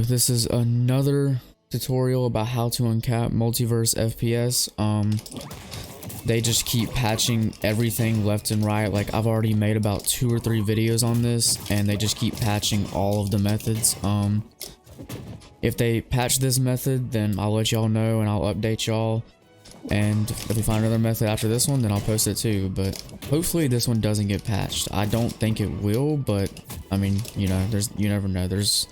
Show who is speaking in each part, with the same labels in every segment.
Speaker 1: this is another tutorial about how to uncap multiverse FPS. They just keep patching everything left and right. Like, I've already made about 2 or 3 videos on this, and they just keep patching all of the methods. If they patch this method, then I'll let y'all know and I'll update y'all. And if we find another method after this one, then I'll post it too. But hopefully this one doesn't get patched. I don't think it will, but I mean, you know, you never know. They're just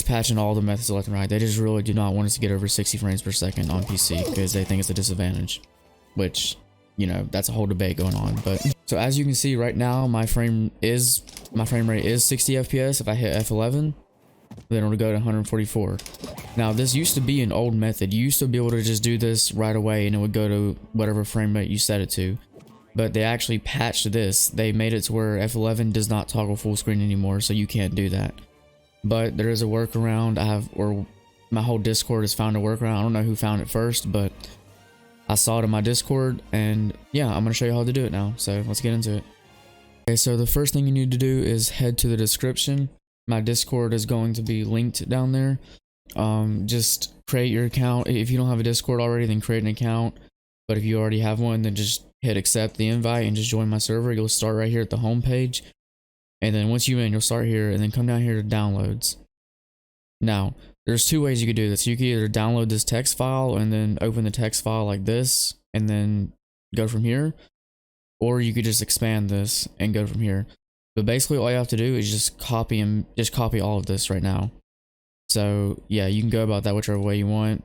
Speaker 1: patching all the methods left and right. They just really do not want us to get over 60 frames per second on PC because they think it's a disadvantage, which, you know, that's a whole debate going on. But so as you can see right now, my frame rate is 60 FPS. If I hit F11, then it'll go to 144. Now, this used to be an old method. You used to be able to just do this right away and it would go to whatever frame rate you set it to. But they actually patched this. They made it to where F11 does not toggle full screen anymore, so you can't do that. But there is a workaround. My whole Discord has found a workaround. I don't know who found it first, but I saw it in my Discord, and yeah, I'm going to show you how to do it now. So let's get into it. Okay, so the first thing you need to do is head to the description. My Discord is going to be linked down there. Just create your account. If you don't have a Discord already, then create an account. But if you already have one, then just hit accept the invite and just join my server. You'll start right here at the home page. And then once you're in, you'll start here and then come down here to downloads. Now, there's 2 ways you could do this. You could either download this text file and then open the text file like this and then go from here. Or you could just expand this and go from here. But basically all you have to do is just copy all of this right now. So yeah, you can go about that whichever way you want.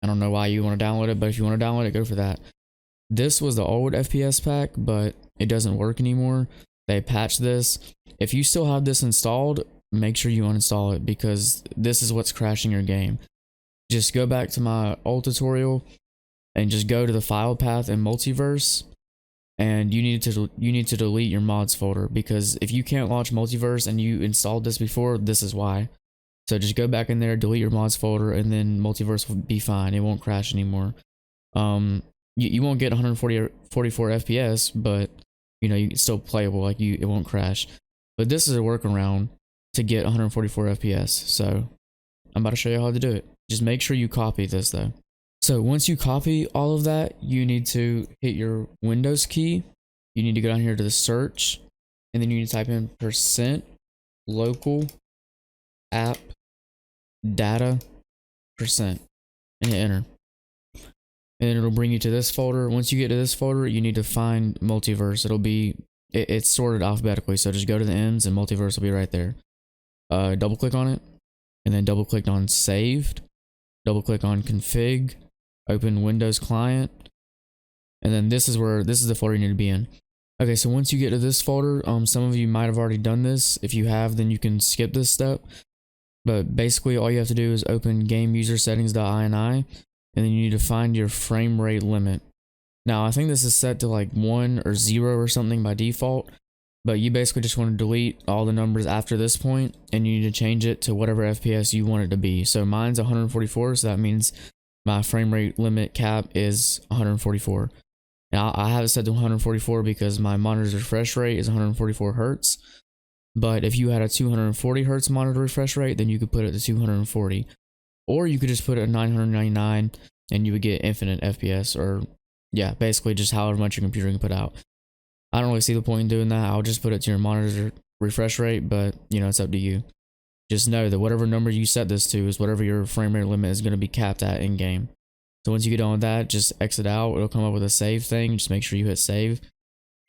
Speaker 1: I don't know why you want to download it, but if you want to download it, go for that. This was the old FPS pack, but it doesn't work anymore. They patched this. If you still have this installed, make sure you uninstall it because this is what's crashing your game. Just go back to my old tutorial and just go to the file path in Multiverse. And you need to delete your mods folder, because if you can't launch Multiverse and you installed this before, this is why. So just go back in there, delete your mods folder, and then Multiverse will be fine. It won't crash anymore. You won't get 144 FPS, but you know, it's still playable. Like it won't crash. But this is a workaround to get 144 FPS. So I'm about to show you how to do it. Just make sure you copy this though. So once you copy all of that, you need to hit your Windows key. You need to go down here to the search, and then you need to type in %local app data % and hit enter. And it'll bring you to this folder. Once you get to this folder, you need to find Multiverse. It's sorted alphabetically, so just go to the M's and Multiverse will be right there. Double click on it, and then double click on saved. Double click on config. Open Windows client, and then this is the folder you need to be in. Okay, so once you get to this folder, some of you might have already done this. If you have, then you can skip this step. But basically, all you have to do is open game user settings.ini, and then you need to find your frame rate limit. Now, I think this is set to like 1 or 0 or something by default, but you basically just want to delete all the numbers after this point, and you need to change it to whatever FPS you want it to be. So mine's 144, so that means my frame rate limit cap is 144. Now I have it set to 144 because my monitor's refresh rate is 144 Hertz. But if you had a 240 Hertz monitor refresh rate, then you could put it to 240. Or you could just put it at 999 and you would get infinite FPS, or yeah, basically just however much your computer can put out. I don't really see the point in doing that. I'll just put it to your monitor's refresh rate, but you know, it's up to you. Just know that whatever number you set this to is whatever your frame rate limit is going to be capped at in game. So once you get done with that, just exit out. It'll come up with a save thing. Just make sure you hit save.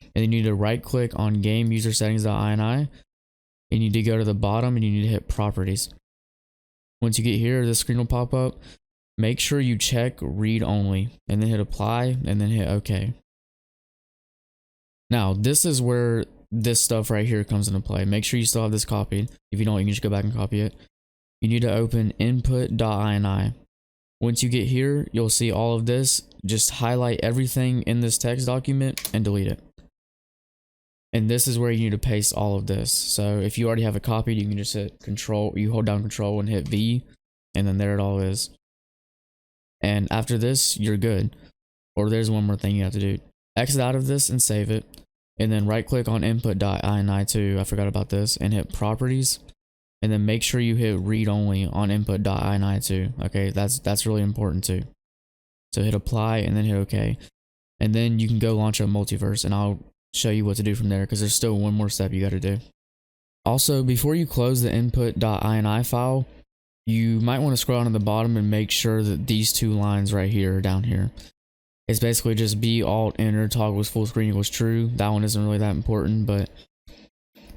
Speaker 1: And then you need to right click on game user settings.ini. And you need to go to the bottom and you need to hit properties. Once you get here, this screen will pop up. Make sure you check read only and then hit apply and then hit OK. Now, this is where this stuff right here comes into play. Make sure you still have this copied. If you don't, you can just go back and copy it. You need to open input.ini. Once you get here, you'll see all of this. Just highlight everything in this text document and delete it. And this is where you need to paste all of this. So if you already have it copied, you can just hit control, you hold down control and hit V, and then there it all is. And after this, you're good. Or there's one more thing you have to do. Exit out of this and save it. And then right click on input.ini2, I forgot about this, and hit properties. and then make sure you hit read only on input.ini too. Okay, that's really important too. So hit apply and then hit OK, and then you can go launch up Multiverse, and I'll show you what to do from there because there's still one more step you got to do. Also, before you close the input.ini file, you might want to scroll down to the bottom and make sure that these two lines right here are down here. It's basically just B alt enter toggles full screen equals true. That one isn't really that important, but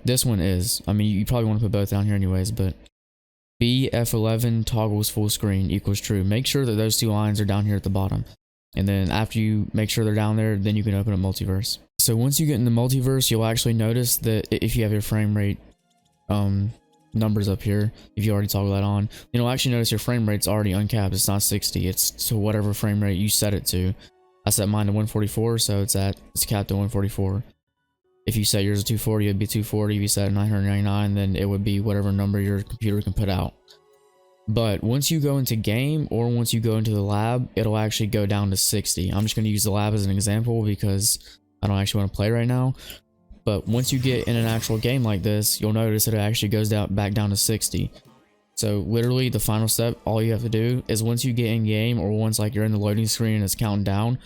Speaker 1: this one is. I mean, you probably want to put both down here anyways, but B F11 toggles full screen equals true. Make sure that those two lines are down here at the bottom. And then after you make sure they're down there, then you can open up Multiverse. So once you get in the Multiverse, you'll actually notice that if you have your frame rate numbers up here, if you already toggle that on, you'll actually notice your frame rate's already uncapped. It's not 60, it's to whatever frame rate you set it to. I set mine to 144, so it's capped at 144. If you set yours to 240, it'd be 240. If you set it 999, then it would be whatever number your computer can put out. But once you go into game, or once you go into the lab, it'll actually go down to 60. I'm just going to use the lab as an example because I don't actually want to play right now. But once you get in an actual game like this, you'll notice that it actually goes back down to 60. So literally the final step, all you have to do is once you get in game, or once like you're in the loading screen and it's counting down,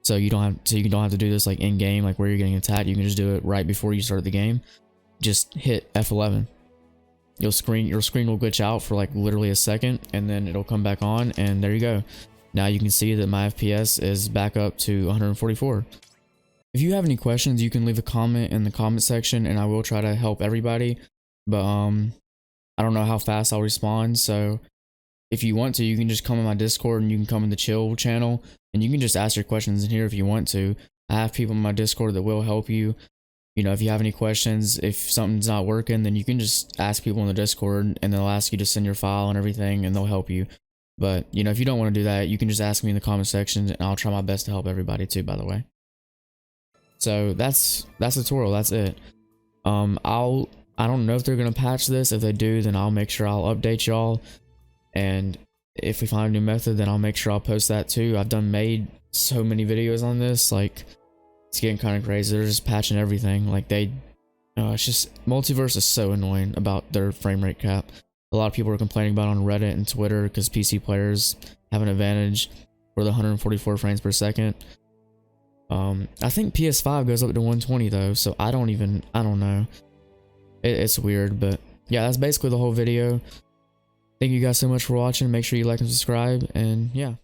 Speaker 1: so you don't have to do this like in game, like where you're getting attacked. You can just do it right before you start the game. Just hit F11. Your screen will glitch out for like literally a second, and then it'll come back on, and there you go. Now you can see that my FPS is back up to 144. If you have any questions, you can leave a comment in the comment section, and I will try to help everybody. But I don't know how fast I'll respond, so if you want to, you can just come in my Discord, and you can come in the chill channel, and you can just ask your questions in here if you want to. I have people in my Discord that will help you. You know, if you have any questions, if something's not working, then you can just ask people in the Discord, and they'll ask you to send your file and everything, and they'll help you. But, you know, if you don't want to do that, you can just ask me in the comment section, and I'll try my best to help everybody too, by the way. So that's the tutorial. That's it. I don't know if they're gonna patch this. If they do, then I'll make sure I'll update y'all. And if we find a new method, then I'll make sure I'll post that too. I've made so many videos on this, like it's getting kind of crazy. They're just patching everything. Like it's just Multiverse is so annoying about their frame rate cap. A lot of people are complaining about it on Reddit and Twitter because PC players have an advantage for the 144 frames per second. I think PS5 goes up to 120 though, so I don't know. It's weird, but yeah, that's basically the whole video. Thank you guys so much for watching. Make sure you like and subscribe, and yeah.